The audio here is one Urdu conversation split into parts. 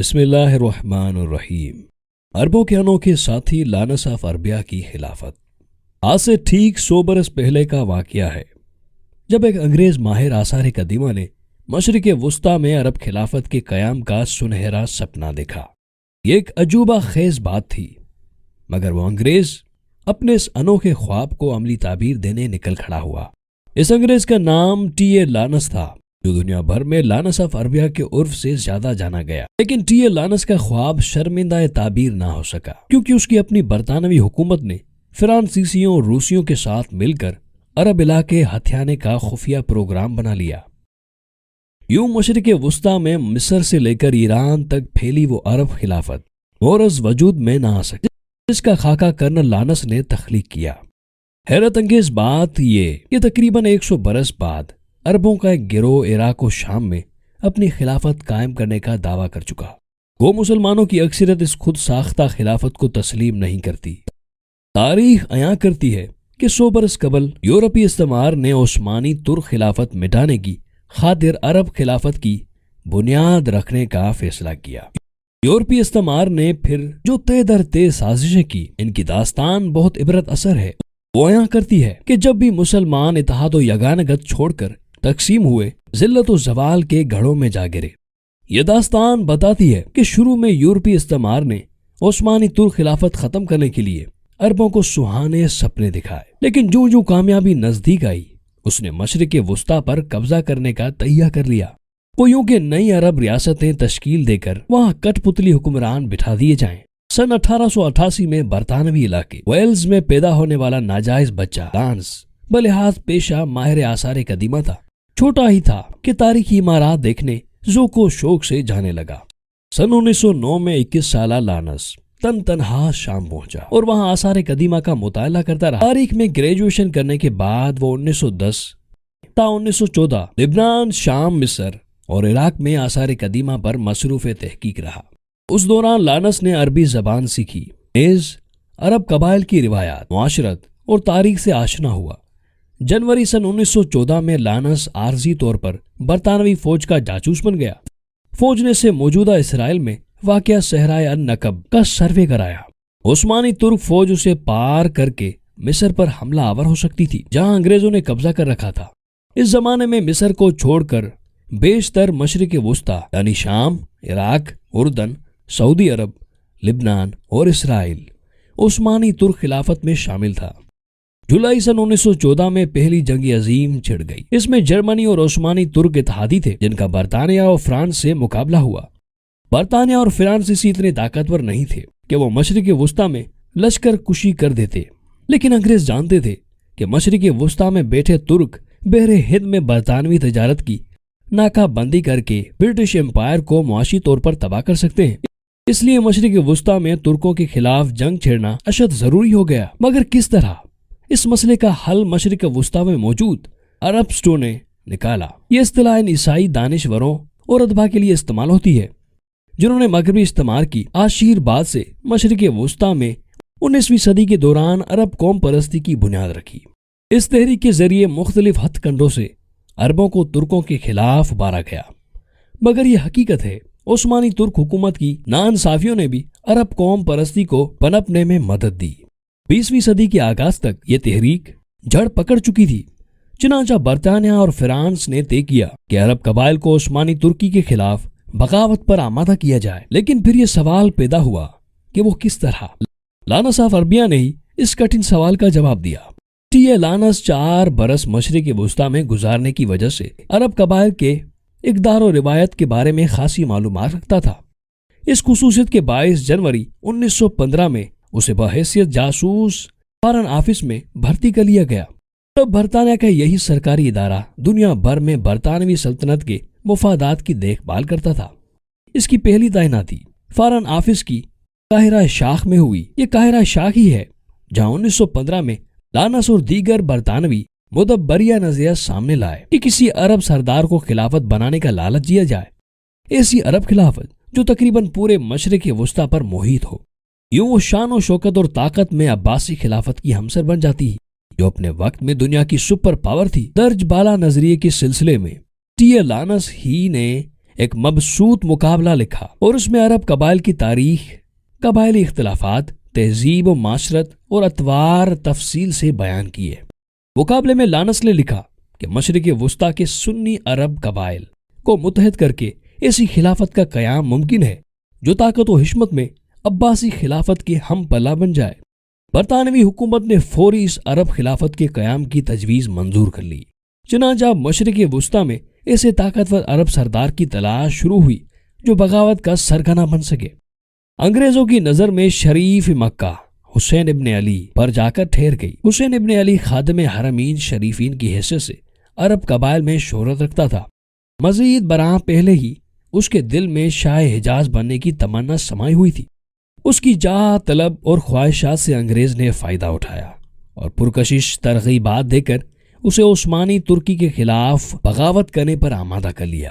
بسم اللہ الرحمن الرحیم۔ عربوں کے انوکھے ساتھی لانس آف عربیہ کی خلافت۔ آج سے ٹھیک 100 برس پہلے کا واقعہ ہے، جب ایک انگریز ماہر آثار قدیمہ نے مشرق وسطیٰ میں عرب خلافت کے قیام کا سنہرا سپنا دیکھا۔ یہ ایک عجوبہ خیز بات تھی، مگر وہ انگریز اپنے اس انوکھے خواب کو عملی تعبیر دینے نکل کھڑا ہوا۔ اس انگریز کا نام ٹی لانس تھا، جو دنیا بھر میں لانس آف عربیہ کے عرف سے زیادہ جانا گیا۔ لیکن ٹی لانس کا خواب شرمندہ تعبیر نہ ہو سکا، کیونکہ اس کی اپنی برطانوی حکومت نے فرانسیسیوں اور روسیوں کے ساتھ مل کر عرب علاقے ہتھیانے کا خفیہ پروگرام بنا لیا۔ یوں مشرق وسطیٰ میں مصر سے لے کر ایران تک پھیلی وہ عرب خلافت مورز وجود میں نہ آ سکی، جس کا خاکہ کرنل لانس نے تخلیق کیا۔ حیرت انگیز بات یہ کہ تقریباً 100 برس بعد عربوں کا ایک گروہ عراق و شام میں اپنی خلافت قائم کرنے کا دعویٰ کر چکا۔ وہ مسلمانوں کی اکثریت اس خود ساختہ خلافت کو تسلیم نہیں کرتی۔ تاریخ عیاں کرتی ہے کہ 100 برس قبل یورپی استعمار نے عثمانی ترک خلافت مٹانے کی خاطر عرب خلافت کی بنیاد رکھنے کا فیصلہ کیا۔ یورپی استعمار نے پھر جو طے در طے سازشیں کی، ان کی داستان بہت عبرت اثر ہے۔ وہ عیاں کرتی ہے کہ جب بھی مسلمان اتحاد و یگانگت چھوڑ کر تقسیم ہوئے، ذلت و زوال کے گھڑوں میں جا گرے۔ یہ داستان بتاتی ہے کہ شروع میں یورپی استعمار نے عثمانی ترک خلافت ختم کرنے کے لیے عربوں کو سہانے سپنے دکھائے، لیکن جو جو کامیابی نزدیک آئی، اس نے مشرق وسطیٰ پر قبضہ کرنے کا تہیہ کر لیا۔ وہ یوں کہ نئی عرب ریاستیں تشکیل دے کر وہاں کٹ پتلی حکمران بٹھا دیے جائیں۔ سن 1888 میں برطانوی علاقے ویلز میں پیدا ہونے والا ناجائز بچہ لانس بلحاظ پیشہ ماہر آثار قدیمہ تھا۔ چھوٹا ہی تھا کہ تاریخی عمارات دیکھنے ذوق و شوق سے جانے لگا۔ سن 1909 میں 21 سالہ لانس تنہا شام پہنچا اور وہاں آثار قدیمہ کا مطالعہ کرتا رہا۔ تاریخ میں گریجویشن کرنے کے بعد وہ 1910 تا 1914 لبنان، شام، مصر اور عراق میں آثار قدیمہ پر مصروف تحقیق رہا۔ اس دوران لانس نے عربی زبان سیکھی، نیز عرب قبائل کی روایات، معاشرت اور تاریخ سے آشنا ہوا۔ جنوری سن 1914 میں لانس عارضی طور پر برطانوی فوج کا جاسوس بن گیا۔ فوج نے سے موجودہ اسرائیل میں واقع صحرائے النقب کا سروے کرایا۔ عثمانی ترک فوج اسے پار کر کے مصر پر حملہ آور ہو سکتی تھی، جہاں انگریزوں نے قبضہ کر رکھا تھا۔ اس زمانے میں مصر کو چھوڑ کر بیشتر مشرق وسطیٰ یعنی شام، عراق، اردن، سعودی عرب، لبنان اور اسرائیل عثمانی ترک خلافت میں شامل تھا۔ جولائی سن 1914 میں پہلی جنگ عظیم چھڑ گئی۔ اس میں جرمنی اور عثمانی ترک اتحادی تھے، جن کا برطانیہ اور فرانس سے مقابلہ ہوا۔ برطانیہ اور فرانسیسی اتنے طاقتور نہیں تھے کہ وہ مشرق وسطیٰ میں لشکر کشی کر دیتے، لیکن انگریز جانتے تھے کہ مشرق وسطیٰ میں بیٹھے ترک بحر ہند میں برطانوی تجارت کی ناکہ بندی کر کے برٹش امپائر کو معاشی طور پر تباہ کر سکتے ہیں۔ اس لیے مشرق وسطیٰ میں ترکوں کے خلاف جنگ چھیڑنا اشد ضروری ہو گیا۔ مگر کس طرح؟ اس مسئلے کا حل مشرق وسطیٰ میں موجود عربسٹوں نے نکالا۔ یہ اصطلاح ان عیسائی دانشوروں اور ادبا کے لیے استعمال ہوتی ہے، جنہوں نے مغربی استعمار کی آشیر بعد سے مشرق وسطیٰ میں 19ویں صدی کے دوران عرب قوم پرستی کی بنیاد رکھی۔ اس تحریک کے ذریعے مختلف ہتھ کنڈوں سے عربوں کو ترکوں کے خلاف ابھارا گیا۔ مگر یہ حقیقت ہے، عثمانی ترک حکومت کی ناانصافیوں نے بھی عرب قوم پرستی کو پنپنے میں مدد دی۔ 20ویں صدی کے آغاز تک یہ تحریک جڑ پکڑ چکی تھی، چنانچہ برطانیہ اور فرانس نے طے کیا کہ عرب قبائل کو عثمانی ترکی کے خلاف بغاوت پر آمادہ کیا جائے۔ لیکن پھر یہ سوال پیدا ہوا کہ وہ کس طرح؟ لانس آف عربیہ نے ہی اس کٹھن سوال کا جواب دیا۔ ٹی لانس 4 برس مشرق وسطیٰ میں گزارنے کی وجہ سے عرب قبائل کے اقدار و روایت کے بارے میں خاصی معلومات رکھتا تھا۔ اس خصوصیت کے باعث جنوری 1915 میں اسے بحیثیت جاسوس فارن آفس میں بھرتی کر لیا گیا۔ تب برطانیہ کا یہی سرکاری ادارہ دنیا بھر میں برطانوی سلطنت کے مفادات کی دیکھ بھال کرتا تھا۔ اس کی پہلی تعیناتی فارن آفس کی قاہرہ شاخ میں ہوئی۔ یہ قاہرہ شاخ ہی ہے جہاں 1915 میں لانس اور دیگر برطانوی مدبریہ نظریہ سامنے لائے کہ کسی عرب سردار کو خلافت بنانے کا لالچ دیا جائے، ایسی عرب خلافت جو تقریباً پورے مشرق وسطیٰ پر محیط ہو۔ یوں وہ شان و شوکت اور طاقت میں عباسی خلافت کی ہمسر بن جاتی، جو اپنے وقت میں دنیا کی سپر پاور تھی۔ درج بالا نظریے کے سلسلے میں ٹی لانس ہی نے ایک مبسوط مقابلہ لکھا اور اس میں عرب قبائل کی تاریخ، قبائلی اختلافات، تہذیب و معاشرت اور اطوار تفصیل سے بیان کیے۔ مقابلے میں لانس نے لکھا کہ مشرق وسطی کے سنی عرب قبائل کو متحد کر کے ایسی خلافت کا قیام ممکن ہے جو طاقت و حشمت میں عباسی خلافت کے ہم پلہ بن جائے۔ برطانوی حکومت نے فوری اس عرب خلافت کے قیام کی تجویز منظور کر لی۔ چنانچہ مشرق وسطی میں ایسے طاقتور عرب سردار کی تلاش شروع ہوئی جو بغاوت کا سرگنا بن سکے۔ انگریزوں کی نظر میں شریف مکہ حسین ابن علی پر جا کر ٹھہر گئی۔ حسین ابن علی خادم حرمین شریفین کی حیثیت سے عرب قبائل میں شہرت رکھتا تھا۔ مزید برآں پہلے ہی اس کے دل میں شاہ حجاز بننے کی تمنا سمائی ہوئی تھی۔ اس کی جاہ طلب اور خواہشات سے انگریز نے فائدہ اٹھایا اور پرکشش ترغیبات دے کر اسے عثمانی ترکی کے خلاف بغاوت کرنے پر آمادہ کر لیا۔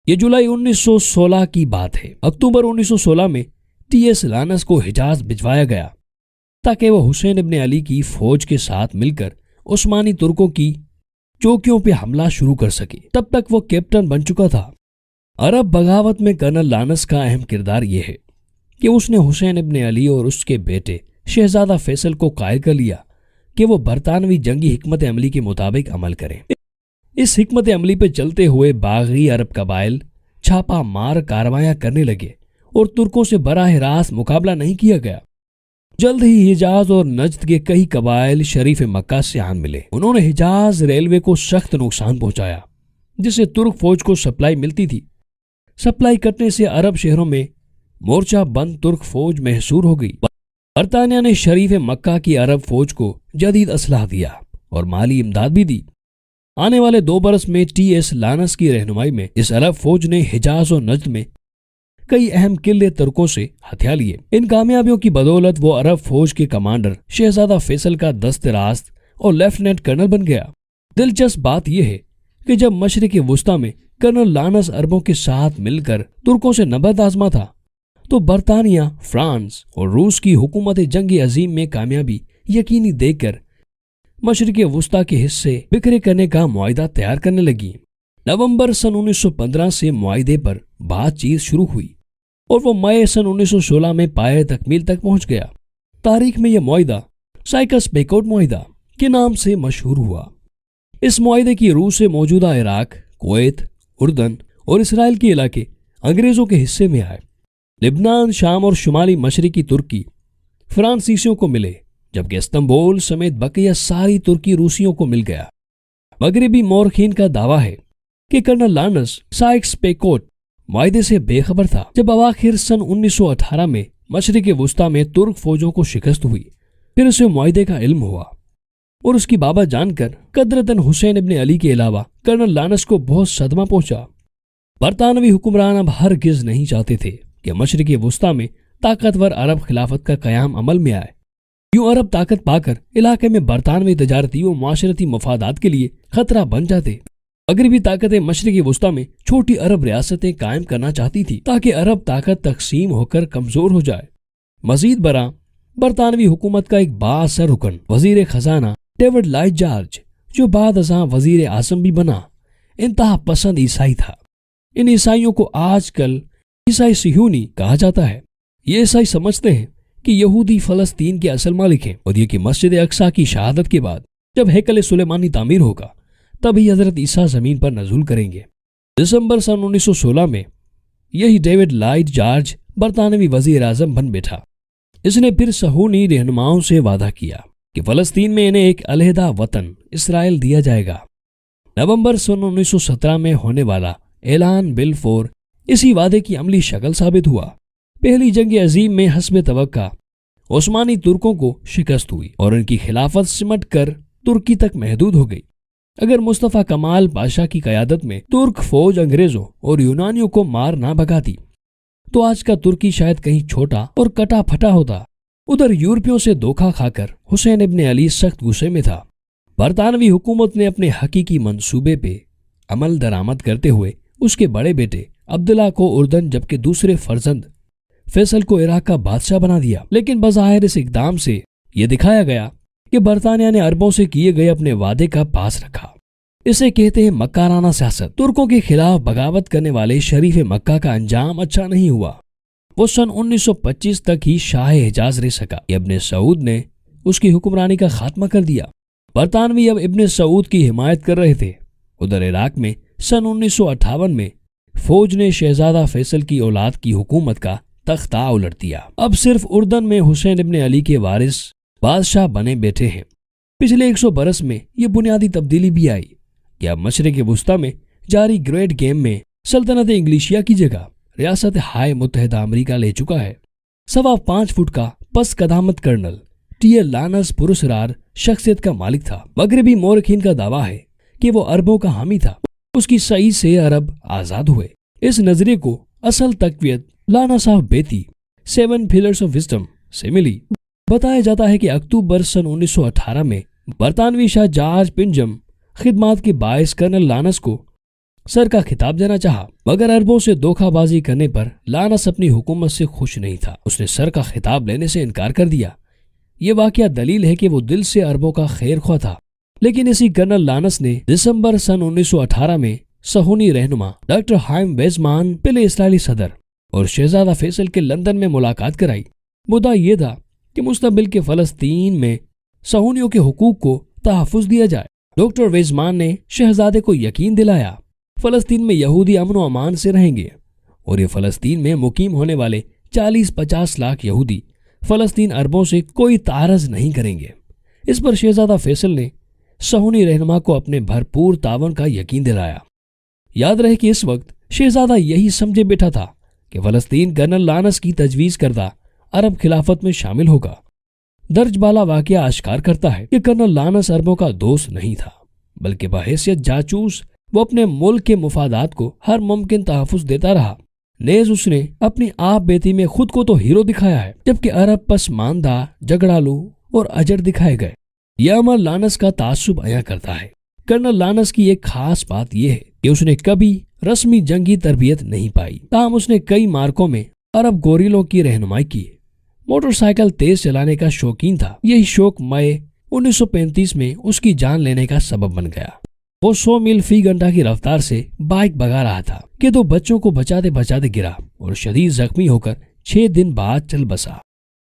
یہ جولائی 1916 کی بات ہے۔ اکتوبر 1916 میں ٹی ایس لانس کو حجاز بھجوایا گیا تاکہ وہ حسین ابن علی کی فوج کے ساتھ مل کر عثمانی ترکوں کی چوکیوں پہ حملہ شروع کر سکے۔ تب تک وہ کیپٹن بن چکا تھا۔ عرب بغاوت میں کرنل لانس کا اہم کردار یہ ہے کہ اس نے حسین ابن علی اور اس کے بیٹے شہزادہ فیصل کو قائل کر لیا کہ وہ برطانوی جنگی حکمت عملی کے مطابق عمل کریں۔ اس حکمت عملی پہ چلتے ہوئے باغی عرب قبائل چھاپا مار کارروائیاں کرنے لگے اور ترکوں سے براہ راست مقابلہ نہیں کیا گیا۔ جلد ہی حجاز اور نجد کے کئی قبائل شریف مکہ سے آن ملے۔ انہوں نے حجاز ریلوے کو سخت نقصان پہنچایا جس سے ترک فوج کو سپلائی ملتی تھی۔ سپلائی کٹنے سے عرب شہروں میں مورچہ بند ترک فوج محصور ہو گئی۔ برطانیہ نے شریف مکہ کی عرب فوج کو جدید اسلحہ دیا اور مالی امداد بھی دی۔ آنے والے 2 برس میں ٹی ایس لانس کی رہنمائی میں اس عرب فوج نے حجاز اور نجد میں کئی اہم قلعے ترکوں سے ہتھیا لیے۔ ان کامیابیوں کی بدولت وہ عرب فوج کے کمانڈر شہزادہ فیصل کا دست راست اور لیفٹیننٹ کرنل بن گیا۔ دلچسپ بات یہ ہے کہ جب مشرق وسطی میں کرنل لانس عربوں کے ساتھ مل کر ترکوں سے نبرد آزما تھا تو برطانیہ، فرانس اور روس کی حکومت جنگ عظیم میں کامیابی یقینی دیکھ کر مشرق وسطی کے حصے بکھرے کرنے کا معاہدہ تیار کرنے لگی۔ نومبر سن 1915 سے معاہدے پر بات چیت شروع ہوئی اور وہ مئی سن 1916 میں پائے تکمیل تک پہنچ گیا۔ تاریخ میں یہ معاہدہ سائکس پیکوٹ معاہدہ کے نام سے مشہور ہوا۔ اس معاہدے کی روح سے موجودہ عراق، کویت، اردن اور اسرائیل کے علاقے انگریزوں کے حصے میں آئے۔ لبنان، شام اور شمالی مشرقی ترکی فرانسیسیوں کو ملے، جبکہ استنبول سمیت بقیہ ساری ترکی روسیوں کو مل گیا۔ مغربی مورخین کا دعویٰ ہے کہ کرنل لانس سائکس پیکوٹ معاہدے سے بے خبر تھا۔ جب اواخر سن 1918 میں مشرق وسطی میں ترک فوجوں کو شکست ہوئی، پھر اسے معاہدے کا علم ہوا اور اس کی بابت جان کر قدرتاً حسین ابن علی کے علاوہ کرنل لانس کو بہت صدمہ پہنچا۔ برطانوی حکمران اب ہرگز نہیں چاہتے تھے کہ مشرق وسطی میں طاقتور عرب خلافت کا قیام عمل میں آئے۔ یوں عرب طاقت پا کر علاقے میں برطانوی تجارتی و معاشرتی مفادات کے لیے خطرہ بن جاتے۔ مغربی طاقتیں مشرق وسطی میں چھوٹی عرب ریاستیں قائم کرنا چاہتی تھی تاکہ عرب طاقت تقسیم ہو کر کمزور ہو جائے۔ مزید برآں برطانوی حکومت کا ایک بااثر رکن وزیر خزانہ ڈیوڈ لائٹ جارج، جو بعد ازاں وزیر اعظم بھی بنا، انتہا پسند عیسائی تھا۔ ان عیسائیوں کو آج کل عیسائی صہیونی کہا جاتا ہے۔ یہ عیسائی سمجھتے ہیں کہ یہودی فلسطین کے اصل مالک ہیں اور یہ کہ مسجد اقصیٰ کی شہادت کے بعد جب ہیکل سلیمانی تعمیر ہوگا تبھی حضرت عیسیٰ زمین پر نزول کریں گے۔ دسمبر سن 1916 میں یہی ڈیوڈ لائٹ جارج برطانوی وزیر اعظم بن بیٹھا۔ اس نے پھر صہیونی رہنماؤں سے وعدہ کیا کہ فلسطین میں انہیں ایک علیحدہ وطن اسرائیل دیا جائے گا۔ نومبر سن 1917 میں ہونے والا اعلان بلفور اسی وعدے کی عملی شکل ثابت ہوا۔ پہلی جنگ عظیم میں حسب توقع عثمانی ترکوں کو شکست ہوئی اور ان کی خلافت سمٹ کر ترکی تک محدود ہو گئی۔ اگر مصطفیٰ کمال پاشا کی قیادت میں ترک فوج انگریزوں اور یونانیوں کو مار نہ بھگاتی تو آج کا ترکی شاید کہیں چھوٹا اور کٹا پھٹا ہوتا۔ ادھر یورپیوں سے دھوکہ کھا کر حسین ابن علی سخت غصے میں تھا۔ برطانوی حکومت نے اپنے حقیقی منصوبے پہ عمل درآمد کرتے ہوئے اس کے بڑے بیٹے عبداللہ کو اردن جبکہ دوسرے فرزند فیصل کو عراق کا بادشاہ بنا دیا، لیکن بظاہر اس اقدام سے یہ دکھایا گیا کہ برطانیہ نے عربوں سے کیے گئے اپنے وعدے کا پاس رکھا۔ اسے کہتے ہیں مکارانہ سیاست۔ ترکوں کے خلاف بغاوت کرنے والے شریف مکہ کا انجام اچھا نہیں ہوا۔ وہ سن 1925 تک ہی شاہ حجاز رہ سکا۔ ابن سعود نے اس کی حکمرانی کا خاتمہ کر دیا۔ برطانوی اب ابن سعود کی حمایت کر رہے تھے۔ ادھر عراق میں سن 1958 میں فوج نے شہزادہ فیصل کی اولاد کی حکومت کا تختہ الٹ دیا۔ اب صرف اردن میں حسین ابن علی کے وارث بادشاہ بنے بیٹھے ہیں۔ پچھلے 100 برس میں یہ بنیادی تبدیلی بھی آئی کہ اب مشرق وسطی میں جاری گریٹ گیم میں سلطنت انگلیشیا کی جگہ ریاست ہائے متحدہ امریکہ لے چکا ہے۔ 5.25 فٹ کا پس قدامت کرنل ٹی ایل لانس پراسرار شخصیت کا مالک تھا۔ مغربی مورخین کا دعویٰ ہے کہ وہ عربوں کا حامی تھا۔ اس کی سعی سے عرب آزاد ہوئے۔ اس نظریے کو اصل تقویت لانس آف بیتی 7 پلرز آف وزڈم سے ملی۔ بتایا جاتا ہے کہ اکتوبر سن 1918 میں برطانوی شاہ جارج پنجم خدمات کے باعث کرنل لانس کو سر کا خطاب دینا چاہا، مگر عربوں سے دھوکہ بازی کرنے پر لانس اپنی حکومت سے خوش نہیں تھا۔ اس نے سر کا خطاب لینے سے انکار کر دیا۔ یہ واقعہ دلیل ہے کہ وہ دل سے عربوں کا خیر خواہ تھا۔ لیکن اسی کرنل لانس نے دسمبر سن 1918 میں صہیونی رہنما ڈاکٹر ہائم ویزمان پہلے اسرائیلی صدر اور شہزادہ فیصل کے لندن میں ملاقات کرائی۔ مدعا یہ تھا کہ مستقبل کے فلسطین میں صہیونیوں کے حقوق کو تحفظ دیا جائے۔ ڈاکٹر ویزمان نے شہزادے کو یقین دلایا فلسطین میں یہودی امن و امان سے رہیں گے اور یہ فلسطین میں مقیم ہونے والے 40-50 لاکھ یہودی فلسطین عربوں سے کوئی تعارض نہیں کریں گے۔ اس پر شہزادہ فیصل نے صہیونی رہنما کو اپنے بھرپور تعاون کا یقین دلایا۔ یاد رہے کہ اس وقت شہزادہ یہی سمجھے بیٹھا تھا کہ فلسطین کرنل لانس کی تجویز کردہ عرب خلافت میں شامل ہوگا۔ درج بالا واقعہ اشکار کرتا ہے کہ کرنل لانس عربوں کا دوست نہیں تھا، بلکہ بحیثیت جاسوس وہ اپنے ملک کے مفادات کو ہر ممکن تحفظ دیتا رہا۔ نیز اس نے اپنی آپ بیتی میں خود کو تو ہیرو دکھایا ہے، جبکہ عرب پسماندہ، جھگڑالو اور اجڑ دکھائے گئے۔ یہ عمل لانس کا تعصب عیاں کرتا ہے۔ کرنل لانس کی ایک خاص بات یہ ہے کہ اس نے کبھی رسمی جنگی تربیت نہیں پائی، تاہم اس نے کئی مارکوں میں عرب گوریلوں کی رہنمائی کی۔ موٹر سائیکل تیز چلانے کا شوقین تھا۔ یہی شوق مئی 1935 میں اس کی جان لینے کا سبب بن گیا۔ وہ 100 میل فی گھنٹہ کی رفتار سے بائک بھگا رہا تھا کہ 2 بچوں کو بچاتے بچاتے گرا اور شدید زخمی ہو کر 6 دن بعد چل بسا۔